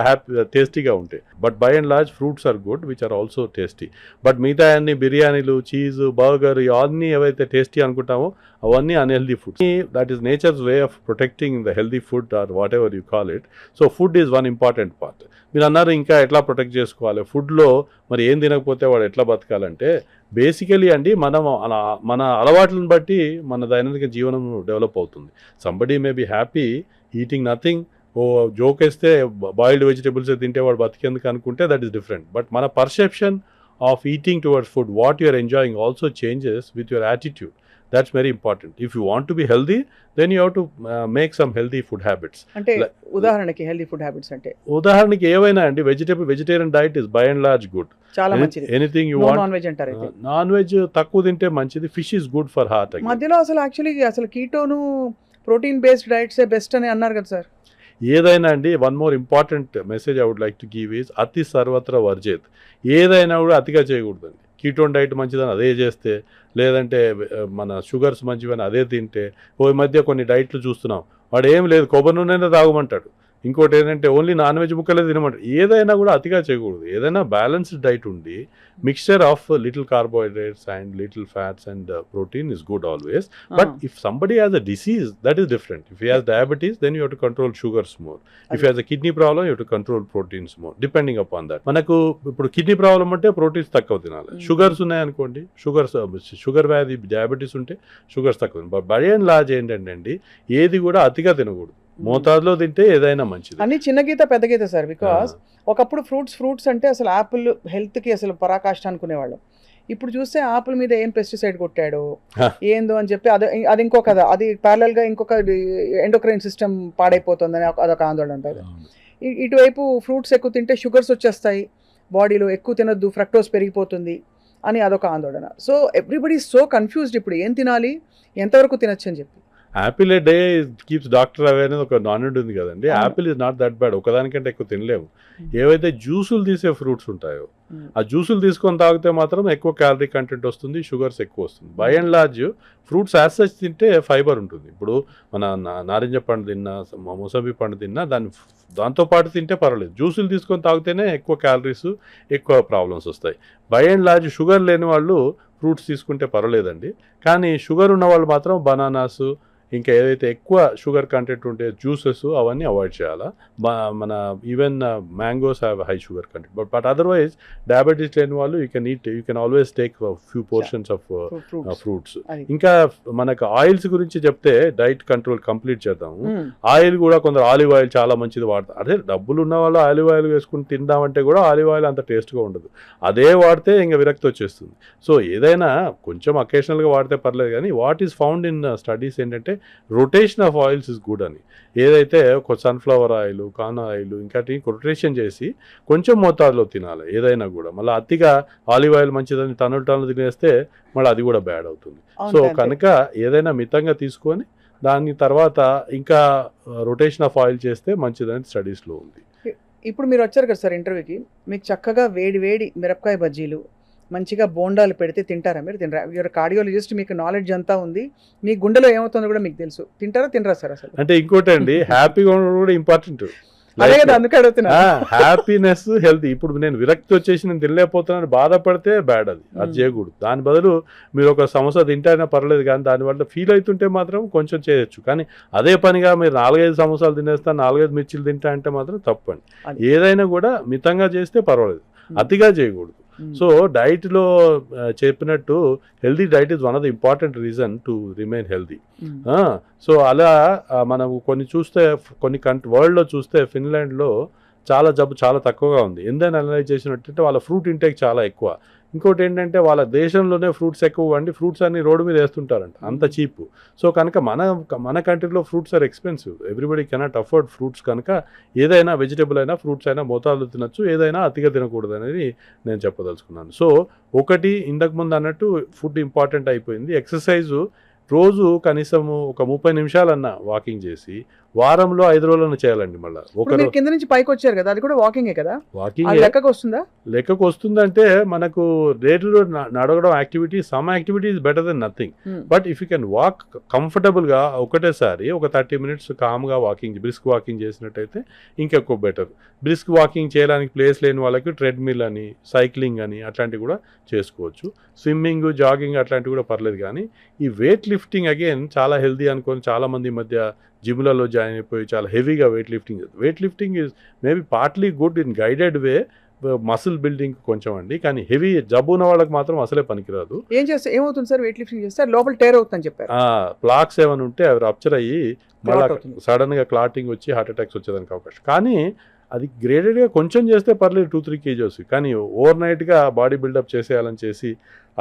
హ్యాపీ టేస్టీగా ఉంటాయి. But by and large fruits are good which are also tasty. But మిగతా అన్ని బిర్యానీలు, చీజ్, బర్గర్ ఇవన్నీ ఏవైతే టేస్టీ అనుకుంటామో అవన్నీ unhealthy food. That is nature's way of protecting the healthy food or whatever you call it. So food is one important part. మీరు అన్నారు ఇంకా ఎట్లా ప్రొటెక్ట్ చేసుకోవాలి ఫుడ్లో, మరి ఏం తినకపోతే వాడు ఎట్లా బతకాలంటే బేసికలీ అండి మన అలవాట్లను బట్టి మన దైనందిక జీవనం డెవలప్ అవుతుంది. Somebody may be happy eating nothing, ఓ జోక్ వేస్తే బాయిల్డ్ వెజిటేబుల్స్ తింటే వాడు బతికేందుకు అనుకుంటే దట్ ఈస్ డిఫరెంట్. బట్ మన perception of eating towards food, what you are enjoying also changes with your attitude. That's very important. If you want to be healthy, then you have to make some healthy food habits. అంటే ఉదాహరణకి హెల్దీ ఫుడ్ హ్యాబిట్స్ అంటే ఉదాహరణకి ఏవైనా అండి, vegetarian diet is by and large good. చాలా మంచిది. Anything you want. Non veg అంటారు అయితే నాన్ వెజ్ తక్కువ తింటే మంచిది. Fish is good for heart. మధ్యలో అసలు యాక్చువల్లీ అసలు కీటోను ప్రోటీన్ బేస్డ్ డైట్సే బెస్ట్ అని అన్నారు కదా సార్. ఏదైనా అండి, one more important message I would like to give is అతి సర్వత్ర వర్జేత్. ఏదైనా కూడా అతిగా చేయకూడదండి. కీటోన్ డైట్ మంచిదని అదే చేస్తే, లేదంటే మన షుగర్స్ మంచివని అదే తింటే, ఓ మధ్య కొన్ని డైట్లు చూస్తున్నాం, వాడు ఏం లేదు కొబ్బరి నూనె తాగమంటాడు, ఇంకోటి ఏంటంటే ఓన్లీ నాన్ వెజ్ ముక్కలే తినమంటాడు. ఏదైనా కూడా అతిగా చేయకూడదు. ఏదైనా బ్యాలెన్స్డ్ డైట్ ఉండి mixture of little carbohydrates and little fats and protein is good always. But if somebody has a disease that is different. If he has diabetes then you have to control sugars more. If has a kidney problem you have to control proteins more depending upon that. మనకు ఇప్పుడు కిడ్నీ ప్రాబ్లం అంటే ప్రోటీన్స్ తక్కువ తినాలి. షుగర్స్ ఉన్నాయనుకోండి, షుగర్ వ్యాధి డయాబెటీస్ ఉంటే షుగర్స్ తక్కువ. బట్ బై అండ్ లార్జ్ ఏంటంటే అండి, ఏది కూడా అతిగా తినకూడదు. మోతాదులో తింటే ఏదైనా మంచిది. అన్ని చిన్న గీత పెద్ద గీత సార్. బికాస్ ఒకప్పుడు ఫ్రూట్స్ అంటే అసలు యాపిల్ హెల్త్కి అసలు పరాకాష్ట అనుకునేవాళ్ళం. ఇప్పుడు చూస్తే యాపిల్ మీద ఏం పెస్టిసైడ్ కొట్టాడు ఏందో అని చెప్పి అది ఇంకో కదా, అది ప్యారలల్గా ఇంకొక ఎండోక్రైన్ సిస్టమ్ పాడైపోతుందని అదొక ఆందోళన ఉంటుంది. ఇటువైపు ఫ్రూట్స్ ఎక్కువ తింటే షుగర్స్ వచ్చేస్తాయి బాడీలో, ఎక్కువ తినొద్దు ఫ్రక్టోస్ పెరిగిపోతుంది అని అదొక ఆందోళన. సో ఎవ్రీబడి సో కన్ఫ్యూజ్డ్ ఇప్పుడు ఏం తినాలి, ఎంతవరకు తినొచ్చు అని చెప్పి. Apple a day keeps doctor away అనేది ఒక నానుడి ఉంది కదండి. Apple is not that bad. ఒకదానికంటే ఎక్కువ తినలేము. ఏవైతే జ్యూసులు తీసే ఫ్రూట్స్ ఉంటాయో ఆ జ్యూసులు తీసుకొని తాగితే మాత్రం ఎక్కువ క్యాలరీ కంటెంట్ వస్తుంది, షుగర్స్ ఎక్కువ వస్తుంది. By and large fruits as such తింటే ఫైబర్ ఉంటుంది. ఇప్పుడు మన నారింజ పండు తిన్నా, మోసంబి పండు తిన్నా దాంతో పాటు తింటే పర్వాలేదు. జ్యూసులు తీసుకొని తాగితేనే ఎక్కువ క్యాలరీస్, ఎక్కువ ప్రాబ్లమ్స్ వస్తాయి. బై అండ్ లార్జ్ షుగర్ లేని వాళ్ళు ఫ్రూట్స్ తీసుకుంటే పర్వాలేదండి. కానీ షుగర్ ఉన్న వాళ్ళు మాత్రం బనానాస్, ఇంకా ఏదైతే ఎక్కువ షుగర్ కంటెంట్ ఉంటే జ్యూసెస్ అవన్నీ అవాయిడ్ చేయాలా. మన even mangoes have high sugar content. But otherwise diabetes లేని వాళ్ళు you can always take few portions of fruits. ఇంకా మనకు ఆయిల్స్ గురించి చెప్తే డైట్ కంట్రోల్ కంప్లీట్ చేద్దాము. ఆయిల్ కూడా కొందరు ఆలివ్ ఆయిల్ చాలా మంచిది వాడతారు. అదే డబ్బులు ఉన్న వాళ్ళు ఆలివ్ ఆయిల్ వేసుకుని తిందామంటే కూడా ఆలివ్ ఆయిల్ అంత టేస్ట్గా ఉండదు. అదే వాడితే ఇంకా విరక్తి వచ్చేస్తుంది. సో ఏదైనా కొంచెం అకేషనల్గా వాడితే పర్లేదు. కానీ what is found in studies ఏంటంటే rotation of oils is good అని. ఏదైతే సన్ఫ్లవర్ ఆయిల్, కాన్ ఆయిల్ ఇంకా రొటేషన్ చేసి కొంచెం మోతాదులో తినాలి ఏదైనా కూడా. మళ్ళీ అతిగా ఆలివ్ ఆయిల్ మంచిదని టన్నులు తినేస్తే మళ్ళీ అది కూడా బ్యాడ్ అవుతుంది. సో కనుక ఏదైనా మితంగా తీసుకొని దాని తర్వాత ఇంకా రొటేషన్ ఆఫ్ ఆయిల్ చేస్తే మంచిదని స్టడీస్లో ఉంది. ఇప్పుడు మీరు వచ్చారు కదా సార్ ఇంటర్వ్యూకి, మీకు చక్కగా వేడి మిరపకాయ బజ్జీలు మంచిగా బోండాలు పెడితే తింటారా మీరు? తినరా? యూఆర్ కార్డియాలజిస్ట్, మీకు నాలెడ్జ్ అంతా ఉంది, మీ గుండెలో ఏమవుతుందో కూడా మీకు తెలుసు. తినరా సార్ అసలు? అంటే ఇంకోటి అండి, హ్యాపీగా ఉండడం కూడా ఇంపార్టెంట్. అదే కదా, అందుకే అడుగుతున్నా. Happiness, health. ఇప్పుడు నేను విరక్తి వచ్చేసి నేను తినలేకపోతున్నాను బాధపడితే బ్యాడ్, అది చేయకూడదు. దాని బదులు మీరు ఒక సమోసా తింటైనా పర్లేదు, కానీ దానివల్ల ఫీల్ అవుతుంటే మాత్రం కొంచెం చేయొచ్చు. కానీ అదే పనిగా మీరు 4-5 సమోసాలు తినేస్తా, 4-5 మిర్చిలు తింటా అంటే మాత్రం తప్పండి. ఏదైనా కూడా మితంగా చేస్తే పర్వాలేదు, అతిగా చేయకూడదు. సో డైట్లో చెప్పినట్టు healthy diet is one of the important reason to remain healthy. So అలా మనము కొన్ని వరల్డ్లో చూస్తే ఫిన్లాండ్లో జబ్బు చాలా తక్కువగా ఉంది. ఎందుకని అనలైజ్ చేసినట్టు వాళ్ళ ఫ్రూట్ ఇంటేక్ చాలా ఎక్కువ. ఇంకోటి ఏంటంటే వాళ్ళ దేశంలోనే ఫ్రూట్స్ ఎక్కువ అండి, ఫ్రూట్స్ అన్ని రోడ్డు మీద వేస్తుంటారంట, అంత చీప్. సో కనుక మన కంట్రీలో fruits are expensive, everybody cannot afford fruits. కనుక ఏదైనా వెజిటబుల్ అయినా ఫ్రూట్స్ అయినా మోతాదులో తినచ్చు, ఏదైనా అతిగా తినకూడదు అనేది నేను చెప్పదలుచుకున్నాను. సో ఒకటి ఇంతకుముందు అన్నట్టు ఫుడ్ ఇంపార్టెంట్ అయిపోయింది. ఎక్సర్సైజు రోజు కనీసము ఒక 30 నిమిషాలన్నా వాకింగ్ చేసి వారంలో 5 రోజులను చేయాలండి. మళ్ళీ ఇప్పుడు మీరు కింద నుంచి పైకి వచ్చారు కదా, అది కూడా వాకింగే కదా, వాకింగ్ అది లెక్కకు వస్తుందా? లెక్కకు వస్తుందంటే మనకు రేటులో నడవడం activity, some activity is better then nothing. But if you can walk కంఫర్టబుల్గా ఒకటేసారి ఒక 30 మినిట్స్ కామ్గా వాకింగ్, బ్రిస్క్ వాకింగ్ చేసినట్టయితే ఇంకెక్కువ బెటర్. బ్రిస్క్ వాకింగ్ చేయడానికి ప్లేస్ లేని వాళ్ళకి ట్రెడ్మిల్ అని, సైక్లింగ్ అని అట్లాంటివి కూడా చేసుకోవచ్చు. స్విమ్మింగ్, జాగింగ్ అట్లాంటివి కూడా పర్లేదు. కానీ ఈ వెయిట్ లిఫ్టింగ్ అగైన్ చాలా హెల్దీ అనుకొని చాలామంది ఈ మధ్య జిమ్లలో జాయిన్ అయిపోయి చాలా హెవీగా weight lifting is maybe partly good in guided way, muscle building కొంచెం అండి. కానీ హెవీ జబ్బు ఉన్న వాళ్ళకి మాత్రం అసలే పనికిరాదు. ఏం చేస్తే ఏమవుతుంది సార్ వెయిట్ లిఫ్టింగ్ చేస్తే? లోపల టేర్ అవుతుందని చెప్పారు. ప్లాక్స్ ఏమైనా ఉంటే అవి రప్చర్ అయ్యి మళ్ళీ సడన్గా క్లాటింగ్ వచ్చి హార్ట్ అటాక్స్ వచ్చేదానికి అవకాశం. కానీ అది గ్రేడెడ్గా కొంచెం చేస్తే పర్లేదు 2-3 kgs. కానీ ఓవర్ నైట్గా బాడీ బిల్డప్ చేసేయాలని చేసి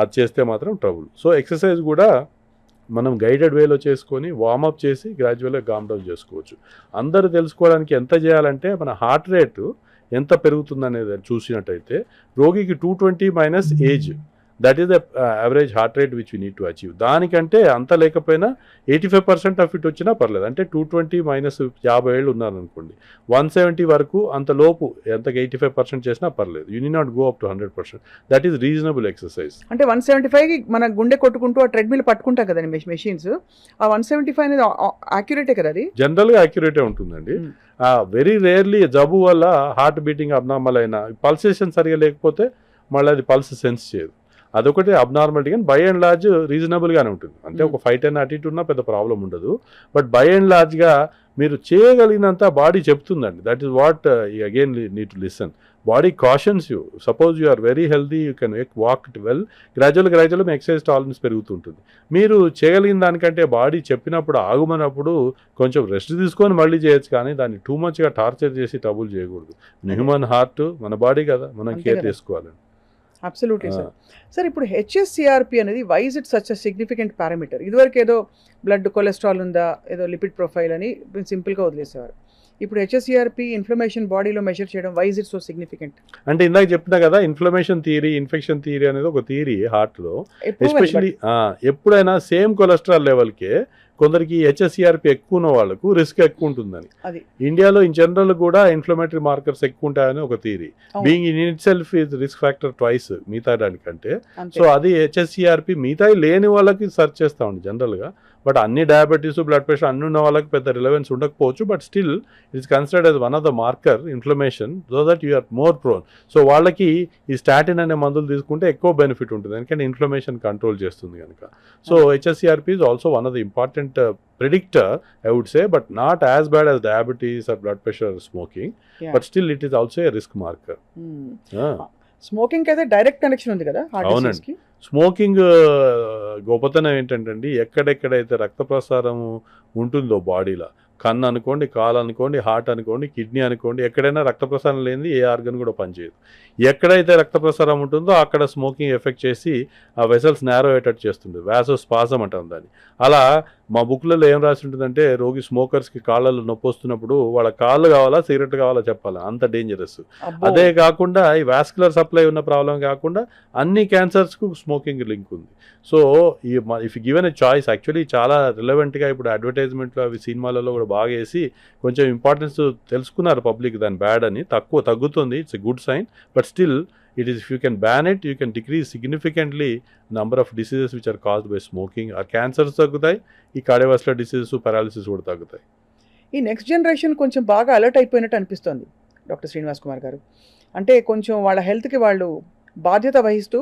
అది చేస్తే మాత్రం ట్రబుల్. సో ఎక్సర్సైజ్ కూడా మనం గైడెడ్ వేలో చేసుకొని వార్మప్ చేసి గ్రాడ్యువల్గా కామ్ డౌన్ చేసుకోవచ్చు. అందరూ తెలుసుకోవడానికి ఎంత చేయాలంటే మన హార్ట్ రేటు ఎంత పెరుగుతుందనేది చూసినట్టయితే రోగికి 220 minus age, that is the average heart rate which we need to achieve. దానికంటే అంత లేకపోయినా 85% ఆఫ్ ఇట్ వచ్చినా పర్లేదు. అంటే 220 మైనస్ 50 ఏళ్ళు ఉన్నారనుకోండి, 170 వరకు అంత లోపు ఎంతగా 85% చేసినా పర్లేదు. You need not go up to 100%. That is reasonable exercise. అంటే 175కి మన గుండె కొట్టుకుంటూ ఆ ట్రెడ్మిల్ పట్టుకుంటాం కదండి మెషిన్స్, ఆ 175 అనేది యాక్యురేటే కదా? అది జనరల్గా యాక్యురేటే ఉంటుందండి. వెరీ రేర్లీ జబ్బు వల్ల హార్ట్ బీటింగ్ అబ్నార్మల్ అయినా, పల్సేషన్ సరిగా లేకపోతే మళ్ళీ అది పల్స్ సెన్స్ చేయదు. అదొకటి అబ్నార్మాలిటీ. కానీ బై అండ్ లార్జ్ రీజనబుల్గానే ఉంటుంది. అంటే ఒక 5-10 అటు ఇటు ఉన్నా పెద్ద ప్రాబ్లం ఉండదు. బట్ బై అండ్ లార్జ్గా మీరు చేయగలిగినంత బాడీ చెప్తుందండి. That is what again need to listen. Body cautions you. Suppose you are very healthy, you can walk well, gradual మీ ఎక్సర్సైజ్ టాలరెన్స్ పెరుగుతుంటుంది. మీరు చేయగలిగిన దానికంటే బాడీ చెప్పినప్పుడు ఆగుమన్నప్పుడు కొంచెం రెస్ట్ తీసుకొని మళ్ళీ చేయొచ్చు. కానీ దాన్ని టూ మచ్గా టార్చర్ చేసి ట్రబుల్ చేయకూడదు. హ్యూమన్ హార్ట్ మన బాడీ కదా, మనం కేర్ చేసుకోవాలండి. Absolutely sir. సార్ ఇప్పుడు HSCRP అనేది why is it such a significant parameter? ఇదివరకు ఏదో బ్లడ్ కొలెస్ట్రాల్ ఉందా, ఏదో లిపిడ్ ప్రొఫైల్ అని సింపుల్గా వదిలేసేవారు. ఇప్పుడు HSCRP ఇన్ఫ్లమేషన్ బాడీలో మెజర్ చేయడం, why is it so significant? అంటే ఇందాక చెప్పినా కదా, ఇన్ఫ్లమేషన్ థియరీ, ఇన్ఫెక్షన్ థియరీ అనేది ఒక థియరీ హార్ట్లో. ఎస్పెషల్లీ ఎప్పుడైనా సేమ్ కొలెస్ట్రాల్ లెవెల్కే కొందరికి HSCRP ఎక్కువ ఉన్న వాళ్ళకు రిస్క్ ఎక్కువ ఉంటుందని. ఇండియాలో ఇన్ జనరల్ కూడా ఇన్ఫ్లమేటరీ మార్కర్స్ ఎక్కువ ఉంటాయని ఒక theory. Being in it self is risk factor twice మిగతా దానికంటే. సో అది HSCRP మిగతా లేని వాళ్ళకి సెర్చ్ చేస్తామండి జనరల్గా. బట్ అన్ని డయాబెటీస్, బ్లడ్ ప్రెషర్ అన్ని ఉన్న వాళ్ళకి పెద్ద రిలవెన్స్ ఉండకపోవచ్చు. But still it is considered as one of the marker inflammation, so that you are more prone. So వాళ్ళకి ఈ స్టాటిన్ అనే మందులు తీసుకుంటే ఎక్కువ బెనిఫిట్ ఉంటుంది, ఎందుకంటే ఇన్ఫ్లమేషన్ కంట్రోల్ చేస్తుంది కనుక. So HSCRP is also one of the important predictor, I would say, but not as bad as diabetes or blood pressure or smoking. But still it is also a risk marker. Smoking అయితే డైరెక్ట్ కనెక్షన్ ఉంది కదా హార్ట్ డిసీజ్ కి. స్మోకింగ్ గొప్పతనం ఏంటంటే ఎక్కడెక్కడైతే రక్త ప్రసారం ఉంటుందో బాడీలో, కన్ను అనుకోండి, కాలు అనుకోండి, హార్ట్ అనుకోండి, కిడ్నీ అనుకోండి, ఎక్కడైనా రక్త ప్రసారం లేనిది ఏ ఆర్గన్ కూడా పనిచేయదు. ఎక్కడైతే రక్త ప్రసారం ఉంటుందో అక్కడ స్మోకింగ్ ఎఫెక్ట్ చేసి ఆ వెసల్స్ నేరో అయ్యేటట్టు చేస్తుంది. వాసోస్పాజం అంటాం దాన్ని. అలా మా బుక్లలో ఏం రాసి ఉంటుందంటే, రోగి స్మోకర్స్కి కాళ్ళలో నొప్పి వస్తున్నప్పుడు వాళ్ళ కాళ్ళు కావాలా, సిగరెట్ కావాలా చెప్పాలి, అంత డేంజరస్. అదే కాకుండా ఈ వాస్కులర్ సప్లై ఉన్న ప్రాబ్లం కాకుండా అన్ని క్యాన్సర్స్కు స్మోకింగ్ లింక్ ఉంది. So if given a choice, actually చాలా రిలవెంట్గా ఇప్పుడు అడ్వర్టైజ్మెంట్లో అవి సినిమాలలో కూడా బాగా వేసి కొంచెం ఇంపార్టెన్స్ తెలుసుకున్నారు పబ్లిక్ దాని బ్యాడ్ అని. తగ్గుతుంది, it's a good sign. But still it is, if you can ban it, you can decrease significantly number of diseases which are caused by smoking. Or cancers తగ్గుతాయి, ఈ కార్డియోవాస్కులర్ డిసీజెస్, పారాలిసిస్ కూడా తగ్గుతాయి. ఈ నెక్స్ట్ జనరేషన్ కొంచెం బాగా అలర్ట్ అయిపోయినట్టు అనిపిస్తుంది డాక్టర్ శ్రీనివాస్ కుమార్ గారు. అంటే కొంచెం వాళ్ళ హెల్త్కి వాళ్ళు బాధ్యత వహిస్తూ,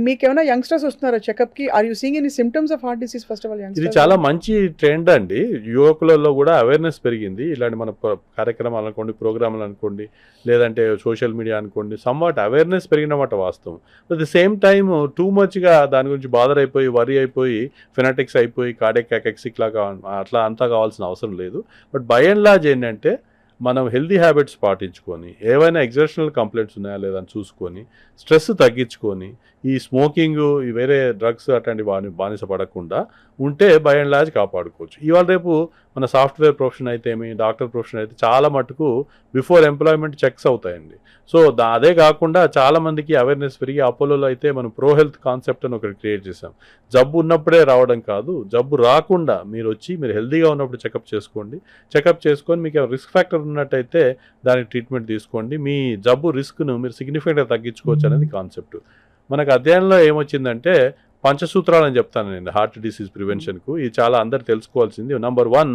మీకేమైనా యంగ్స్టర్స్ వస్తున్నారా చెకప్కి? Are you seeing any symptoms of heart disease? First of all ఇది చాలా మంచి ట్రెండ్ అండి. యువకులలో కూడా అవేర్నెస్ పెరిగింది. ఇలాంటి మన కార్యక్రమాలు అనుకోండి, ప్రోగ్రాములు అనుకోండి, లేదంటే సోషల్ మీడియా అనుకోండి, సమ్వాట్ అవేర్నెస్ పెరిగినమాట వాస్తవం. At the same time too మచ్గా దాని గురించి బాదర్ అయిపోయి, వరీ అయిపోయి, ఫెనాటిక్స్ అయిపోయి, కార్డియాక్ అటాక్సిక్ లాగా అట్లా అంతా కావాల్సిన అవసరం లేదు. బట్ బై అండ్ లార్జ్ ఏంటంటే, మనం హెల్తీ హ్యాబిట్స్ పాటించుకొని, ఏవైనా ఎగ్జర్షనల్ కంప్లైంట్స్ ఉన్నాయా లేదా అని చూసుకొని, స్ట్రెస్ తగ్గించుకొని, ఈ స్మోకింగ్, ఈ వేరే డ్రగ్స్ అట్లాంటి బానిస పడకుండా ఉంటే బై అండ్ లార్జ్ కాపాడుకోవచ్చు. ఇవాళ రేపు మన సాఫ్ట్వేర్ ప్రొఫెషన్ అయితే ఏమి, డాక్టర్ ప్రొఫెషన్ అయితే చాలా మటుకు బిఫోర్ ఎంప్లాయ్మెంట్ చెక్స్ అవుతాయండి. సో అదే కాకుండా చాలామందికి అవేర్నెస్ పెరిగి అపోలోలో అయితే మనం ప్రో హెల్త్ కాన్సెప్ట్ అని ఒకటి క్రియేట్ చేసాం. జబ్బు ఉన్నప్పుడే రావడం కాదు, జబ్బు రాకుండా మీరు హెల్తీగా ఉన్నప్పుడు చెకప్ చేసుకోండి. చెకప్ చేసుకొని మీకు రిస్క్ ఫ్యాక్టర్ ఉన్నట్టయితే దానికి ట్రీట్మెంట్ తీసుకోండి. మీ జబ్బు రిస్క్ను మీరు సిగ్నిఫికెంట్గా తగ్గించుకోవచ్చు అనేది కాన్సెప్ట్. మనకు అధ్యయనంలో ఏమొచ్చిందంటే పంచసూత్రాలు అని చెప్తాను నేను హార్ట్ డిసీజ్ ప్రివెన్షన్కు. ఇది చాలా అందరు తెలుసుకోవాల్సింది. నెంబర్ 1,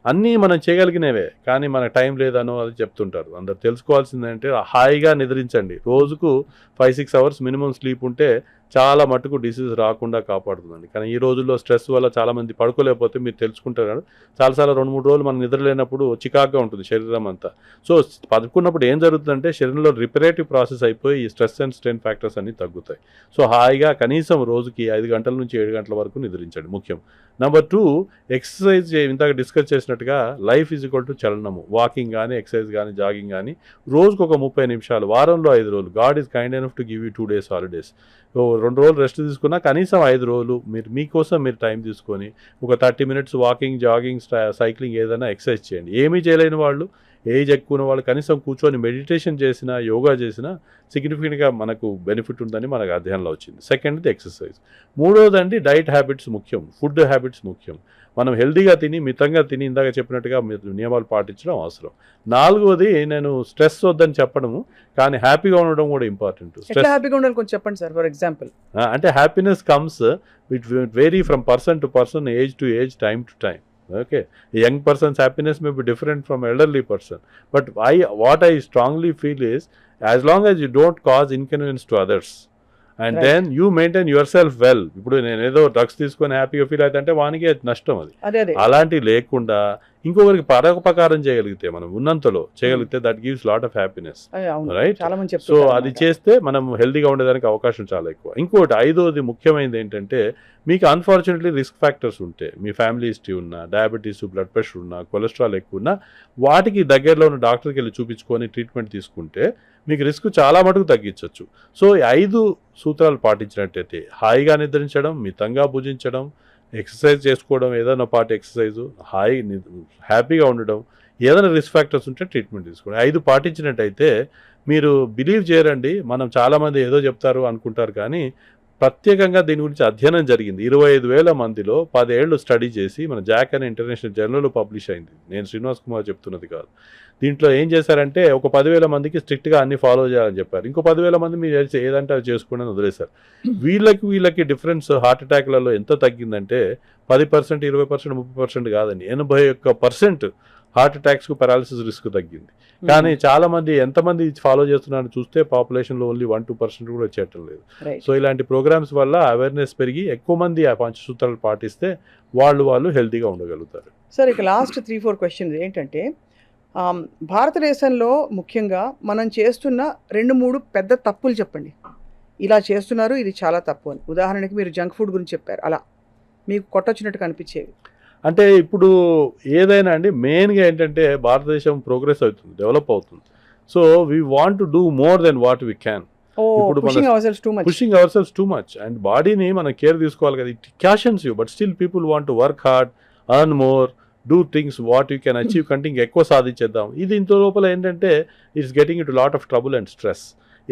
అన్నీ మనం చేయగలిగినవే కానీ మనకు టైం లేదనో అది చెప్తుంటారు. అందరు తెలుసుకోవాల్సింది అంటే హాయిగా నిద్రించండి. రోజుకు 5-6 అవర్స్ మినిమం స్లీప్ ఉంటే చాలా మటుకు డిసీజ్ రాకుండా కాపాడుతుందండి. కానీ ఈ రోజుల్లో స్ట్రెస్ వల్ల చాలామంది పడుకోలేకపోతే మీరు తెలుసుకుంటారు చాలాసార్లు 2-3 రోజులు మనం నిద్ర లేనప్పుడు చికాగ్గా ఉంటుంది శరీరం అంతా. సో పడుకున్నప్పుడు ఏం జరుగుతుందంటే శరీరంలో రిపరేటివ్ ప్రాసెస్ అయిపోయి ఈ స్ట్రెస్ అండ్ స్ట్రెయిన్ ఫ్యాక్టర్స్ అన్నీ తగ్గుతాయి. సో హాయిగా కనీసం రోజుకి 5 గంటల నుంచి 7 గంటల వరకు నిద్రించండి ముఖ్యం. నెంబర్ 2, ఎక్సర్సైజ్ ఇందాక డిస్కస్ చేసినట్టుగా లైఫ్ ఈజ్ ఈక్వల్ టు చలనము. వాకింగ్ కానీ ఎక్సర్సైజ్ కానీ జాగింగ్ కానీ రోజుకు ఒక 30 నిమిషాలు, వారంలో 5 రోజులు. God is kind enough to give you 2 days holidays. 2 రోజులు రెస్ట్ తీసుకున్నా కనీసం 5 రోజులు మీకోసం మీరు టైం తీసుకొని ఒక 30 minutes వాకింగ్, జాగింగ్, సైక్లింగ్ ఏదైనా ఎక్సర్సైజ్ చేయండి. ఏమీ చేయలేని వాళ్ళు, ఏజ్ ఎక్కువ ఉన్న వాళ్ళు కనీసం కూర్చొని మెడిటేషన్ చేసినా, యోగా చేసినా సిగ్నిఫికెంట్గా మనకు బెనిఫిట్ ఉందని మనకు అధ్యయనంలో వచ్చింది. సెకండ్ది ఎక్సర్సైజ్. మూడోదండి డైట్ హ్యాబిట్స్ ముఖ్యం, ఫుడ్ హ్యాబిట్స్ ముఖ్యం. మనం హెల్తీగా తిని, మితంగా తిని, ఇందాక చెప్పినట్టుగా మీరు నియమాలు పాటించడం అవసరం. 4వది నేను స్ట్రెస్ వద్దని చెప్పడము, కానీ హ్యాపీగా ఉండడం కూడా ఇంపార్టెంట్. ఎట్లా హ్యాపీగా ఉండాలి కొంచెం చెప్పండి సార్, ఫర్ ఎగ్జాంపుల్. అంటే happiness comes it vary from person to person, age to age, time to time. Okay, a young person's happiness may be different from elderly person, but what I strongly feel is as long as you don't cause inconvenience to others and Right. then you maintain yourself well. ఇప్పుడు నేను ఏదో డ్రగ్స్ తీసుకొని హ్యాపీగా ఫీల్ అయితే అంటే వానికి నష్టం అది. అదే అలాంటివి లేకుండా ఇంకొకరికి పరోపకారం చేయగలిగితే, మనం ఉన్నంతలో చేయగలిగితే that gives lot of happiness, right? చాలా మంది సో చెప్తారు అది చేస్తే మనం హెల్తీగా ఉండడానికి అవకాశం చాలా ఎక్కువ. ఇంకోటి 5వది ముఖ్యమైనది ఏంటంటే మీకు అన్ఫార్చునేట్లీ రిస్క్ ఫ్యాక్టర్స్ ఉంటే, మీ ఫ్యామిలీ హిస్టరీ ఉన్నా, డయాబెటీస్, బ్లడ్ ప్రెషర్ ఉన్నా, కొలెస్ట్రాల్ ఎక్కువ ఉన్నా, వాటికి దగ్గరలో ఉన్న డాక్టర్కి వెళ్ళి చూపించుకొని ట్రీట్మెంట్ తీసుకుంటే మీకు రిస్క్ చాలా మటుకు తగ్గించవచ్చు. సో ఈ 5 సూత్రాలు పాటించినట్టయితే హాయిగా నిద్రించడం, మితంగా భుజించడం, ఎక్సర్సైజ్ చేసుకోవడం, ఏదైనా పార్ట్ ఎక్సర్సైజు, హ్యాపీగా ఉండడం, ఏదైనా రిస్క్ ఫ్యాక్టర్స్ ఉంటే ట్రీట్మెంట్ తీసుకోండి. 5 పాటించినట్టయితే మీరు బిలీవ్ చేయరండి, మనం చాలామంది ఏదో చెప్తారు అనుకుంటారు కానీ ప్రత్యేకంగా దీని గురించి అధ్యయనం జరిగింది. 25,000 మందిలో 10 ఏళ్ళు స్టడీ చేసి మన జాక్ అనే ఇంటర్నేషనల్ జర్నల్లో పబ్లిష్ అయింది. నేను శ్రీనివాస్ కుమార్ చెప్తున్నది కాదు. దీంట్లో ఏం చేశారంటే ఒక 10,000 మందికి స్ట్రిక్ట్గా అన్ని ఫాలో చేయాలని చెప్పారు. ఇంకో 10,000 మంది మీరు ఏదంటే అది చేసుకోండి అని వదిలేశారు. వీళ్ళకి డిఫరెన్స్ హార్ట్ అటాక్లలో ఎంత తగ్గిందంటే 10%, 20%, 30% కాదండి, 81% హార్ట్ అటాక్స్కు పారాలిసిస్ రిస్క్ తగ్గింది. కానీ చాలా మంది ఎంతమంది ఫాలో చేస్తున్నారని చూస్తే పాపులేషన్లో ఓన్లీ 1-2% కూడా చేయటం లేదు. సో ఇలాంటి ప్రోగ్రామ్స్ వల్ల అవేర్నెస్ పెరిగి ఎక్కువ మంది ఆ పంచసూత్రాలు పాటిస్తే వాళ్ళు హెల్తీగా ఉండగలుగుతారు. సార్ ఇక లాస్ట్ 3-4 క్వశ్చన్స్ ఏంటంటే, భారతదేశంలో ముఖ్యంగా మనం చేస్తున్న 2-3 పెద్ద తప్పులు చెప్పండి. ఇలా చేస్తున్నారు, ఇది చాలా తప్పు అని. ఉదాహరణకి మీరు జంక్ ఫుడ్ గురించి చెప్పారు, అలా మీకు కొట్టొచ్చినట్టు కనిపించేవి. అంటే ఇప్పుడు ఏదైనా అండి మెయిన్గా ఏంటంటే భారతదేశం ప్రోగ్రెస్ అవుతుంది, డెవలప్ అవుతుంది. So we want to do more then what we can. ఇప్పుడు pushing our cells too much and బాడీని మనం కేర్ తీసుకోవాలి కదా. It cautions you, but still people want to work hard, earn more, do things what you can achieve కంటే ఎక్కువ సాధించేద్దాం. ఇది ఇంత లోపల ఏంటంటే it's getting it lot of trouble and stress.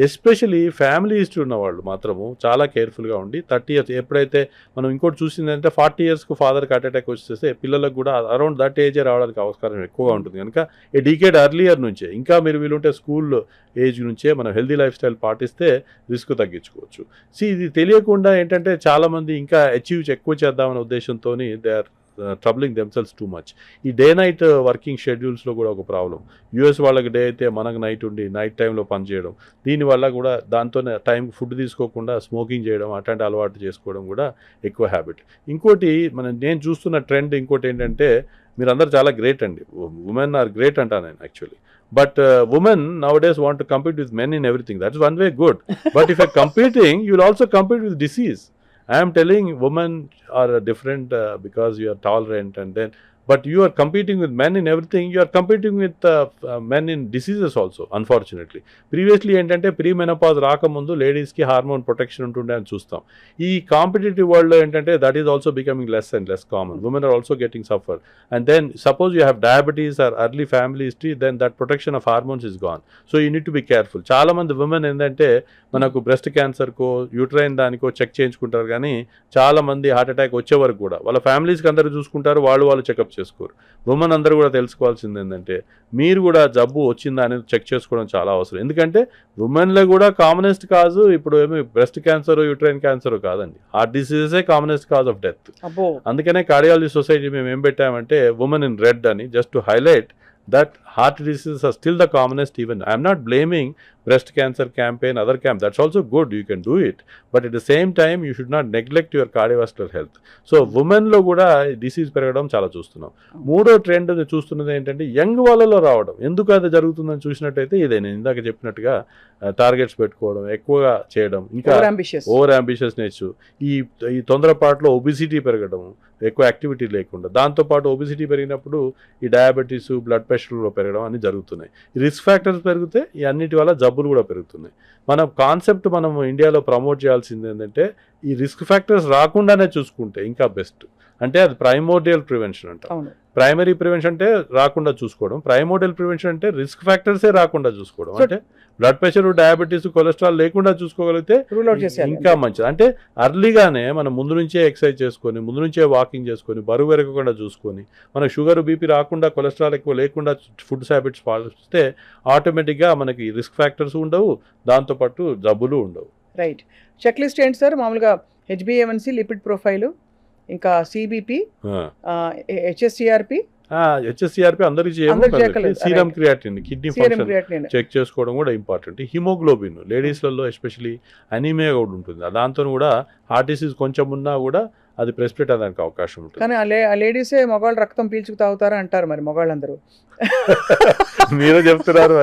Especially family history ఉన్న వాళ్ళు మాత్రము చాలా కేర్ఫుల్గా ఉండి 30 years ఎప్పుడైతే మనం ఇంకోటి చూసిందంటే 40 yearsకు ఫాదర్కి హార్ట్ అటాక్ వచ్చేస్తే పిల్లలకు కూడా అరౌండ్ దట్ ఏజే రావడానికి అవకాశం ఎక్కువగా ఉంటుంది. కనుక ఏ డికేడ్ ఎర్లియర్ నుంచే, ఇంకా మీరు వీలుంటే స్కూల్ ఏజ్ నుంచే మనం హెల్దీ లైఫ్ స్టైల్ పాటిస్తే రిస్క్ తగ్గించుకోవచ్చు. ఇది తెలియకుండా ఏంటంటే చాలామంది ఇంకా ఎక్కువ చేద్దామనే ఉద్దేశంతో they are troubling themselves too much. ఈ డే నైట్ వర్కింగ్ షెడ్యూల్స్లో కూడా ఒక ప్రాబ్లం. యూఎస్ వాళ్ళకి డే అయితే మనకు నైట్ ఉండి నైట్ టైంలో పనిచేయడం, దీనివల్ల కూడా దాంతోనే టైంకి ఫుడ్ తీసుకోకుండా స్మోకింగ్ చేయడం, అట్లాంటి అలవాటు చేసుకోవడం కూడా ఎక్కువ హ్యాబిట్. ఇంకోటి నేను చూస్తున్న ట్రెండ్ ఇంకోటి ఏంటంటే, మీరందరూ చాలా గ్రేట్ అండి, ఉమెన్ ఆర్ గ్రేట్ అంటాను నేను actually. But women nowadays want to compete with men in everything. That is one way good. But if you're competing, you'll also compete with disease. I am telling women are different because you are tolerant, and then but you are competing with men in everything. You are competing with men in diseases also, unfortunately. Previously ఏంటంటే ప్రీ మెనోపాజ్ రాకముందు లేడీస్కి హార్మోన్ ప్రొటెక్షన్ ఉంటుండే అని చూస్తాం. ఈ కాంపిటేటివ్ వరల్డ్లో ఏంటంటే that is also becoming less and less common. Women are also getting suffer. And then suppose you have diabetes or early family history, then that protection of hormones is gone. So you need to be careful. చాలా మంది ఉమెన్ ఏంటంటే మనకు బ్రెస్ట్ క్యాన్సర్కో యూట్రైన్ దానికో చెక్ చేయించుకుంటారు, కానీ చాలా మంది హార్ట్ అటాక్ వచ్చే వరకు కూడా వాళ్ళ ఫ్యామిలీస్కి అందరూ చూసుకుంటారు, వాళ్ళు చెకప్ చేసుకోరు. ఉమెన్ అందరూ కూడా తెలుసుకోవాల్సింది ఏంటంటే మీరు కూడా జబ్బు వచ్చిందా అనేది చెక్ చేసుకోవడం చాలా అవసరం. ఎందుకంటే ఉమెన్లో కూడా కామనెస్ట్ కాజు ఇప్పుడు ఏమి బ్రెస్ట్ క్యాన్సర్ యూట్రైన్ క్యాన్సర్ కాదండి, హార్ట్ డిసీజెసే కామనెస్ట్ కాజ్ ఆఫ్ డెత్. అందుకనే కార్డియాలజీ సొసైటీ మేము ఏం పెట్టామంటే ఉమెన్ ఇన్ రెడ్ అని, just to highlight that heart diseases are still the commonest. Even I am not blaming breast cancer campaign, other camp, that's also good, you can do it, but at the same time you should not neglect your cardiovascular health. So women లో కూడా డిసీజ్ పెరగడం చాలా చూస్తున్నాం. మూడో ట్రెండ్ చూస్తున్నది ఏంటంటే యంగ్ వాళ్ళలో రావడం. ఎందుకు అది జరుగుతుందని చూసినట్టయితే ఇదే నేను ఇందాక చెప్పినట్టుగా టార్గెట్స్ పెట్టుకోవడం, ఎక్కువగా చేయడం, ఇంకా ఓవర్ అంబిషియస్నెస్, ఈ తొందరపాటులో ఒబిసిటీ పెరగడం, ఎక్కువ యాక్టివిటీ లేకుండా, దాంతోపాటు ఒబిసిటీ పెరిగినప్పుడు ఈ డయాబెటీస్, బ్లడ్ ప్రెషర్లో పెరగడం అన్ని జరుగుతున్నాయి. రిస్క్ ఫ్యాక్టర్స్ పెరిగితే ఈ అన్నిటి వల్ల జబ్బులు కూడా పెరుగుతున్నాయి. మన కాన్సెప్ట్ మనం ఇండియాలో ప్రమోట్ చేయాల్సింది ఏంటంటే ఈ రిస్క్ ఫ్యాక్టర్స్ రాకుండానే చూసుకుంటే ఇంకా బెస్ట్. అంటే అది ప్రైమోర్డియల్ ప్రివెన్షన్ అంట. ప్రైమరీ ప్రివెన్షన్ అంటే రాకుండా చూసుకోవడం, ప్రైమోర్డియల్ ప్రివెన్షన్ అంటే రిస్క్ ఫ్యాక్టర్సే రాకుండా చూసుకోవడం. అంటే బ్లడ్ ప్రెషర్, డయాబెటీస్, కొలెస్ట్రాల్ లేకుండా చూసుకోగలిగితే ఇంకా మంచిది. అంటే అర్లీగానే మనం ముందు నుంచే ఎక్సర్సైజ్ చేసుకొని, ముందు నుంచే వాకింగ్ చేసుకొని, బరువు పెరగకుండా చూసుకొని, మనకు షుగర్, బీపీ రాకుండా, కొలెస్ట్రాల్ ఎక్కువ లేకుండా ఫుడ్ హ్యాబిట్స్ పాటిస్తే ఆటోమేటిక్గా మనకి రిస్క్ ఫ్యాక్టర్స్ ఉండవు, దాంతోపాటు జబ్బులు ఉండవు. రైట్. చెక్ లిస్ట్ ఏంటి సార్? మామూలుగా హెచ్బిఏవన్సీ, లిపిడ్ ప్రొఫైలు, ఇంకా సిబిపి, హెచ్ఎస్సిఆర్పి. హెచ్ఎస్సిఆర్పి అందరికీ చేయలేదు. Serum creatinine, kidney function check చేసుకోవడం కూడా ఇంపార్టెంట్. హిమోగ్లోబిన్ లేడీస్లలో ఎస్పెషలీ అనీమియా కూడా ఉంటుంది, దాంతో కూడా హార్ట్ డిసీజ్ కొంచెం ఉన్నా కూడా అది ప్రెసిపిటేట్ అవ్వడానికి అవకాశం ఉంటుంది. కానీ ఆ లేడీసే మగవాళ్ళు రక్తం పీల్చుకు తాగుతారా అంటారు, మరి మగవాళ్ళందరూ మీరే చెప్తున్నారు.